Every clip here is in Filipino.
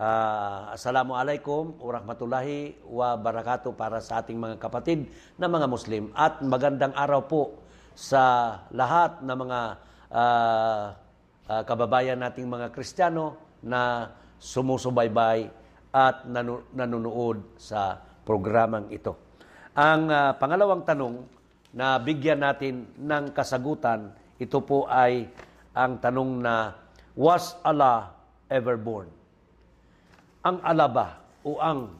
Assalamualaikum warahmatullahi wabarakatuh para sa ating mga kapatid na mga Muslim. At magandang araw po sa lahat ng mga kababayan nating mga Kristiyano na sumusubaybay at nanonood sa programang ito. Ang pangalawang tanong na bigyan natin ng kasagutan, ito po ay ang tanong na, was Allah ever born? Ang Allah ba o ang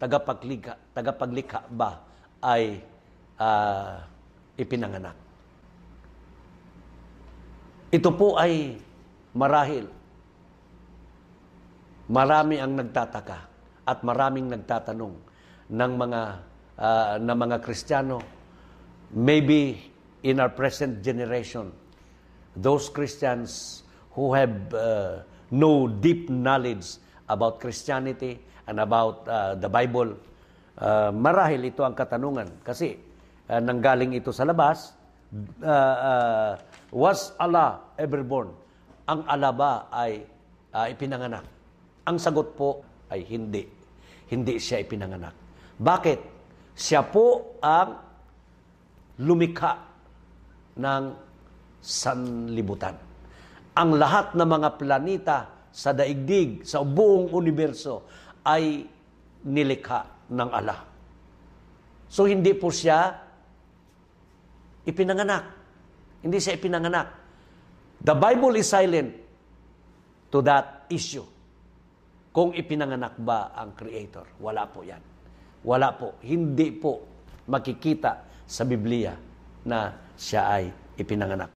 tagapaglikha ba ay ipinanganak? Ito po ay marahil marami ang nagtataka at maraming nagtatanong ng mga Kristiyano, maybe in our present generation, those Christians who have no deep knowledge about Christianity and about the Bible, marahil ito ang katanungan. Kasi nanggaling ito sa labas, was Allah ever born? Ang Allah ba ay ipinanganak? Ang sagot po ay hindi. Hindi siya ipinanganak. Bakit? Siya po ang lumikha ng sanlibutan. Ang lahat ng mga planeta sa daigdig, sa buong universo, ay nilikha ng Allah. So, hindi po siya ipinanganak. Hindi siya ipinanganak. The Bible is silent to that issue. Kung ipinanganak ba ang Creator? Wala po yan. Wala po. Hindi po makikita sa Biblia na siya ay ipinanganak.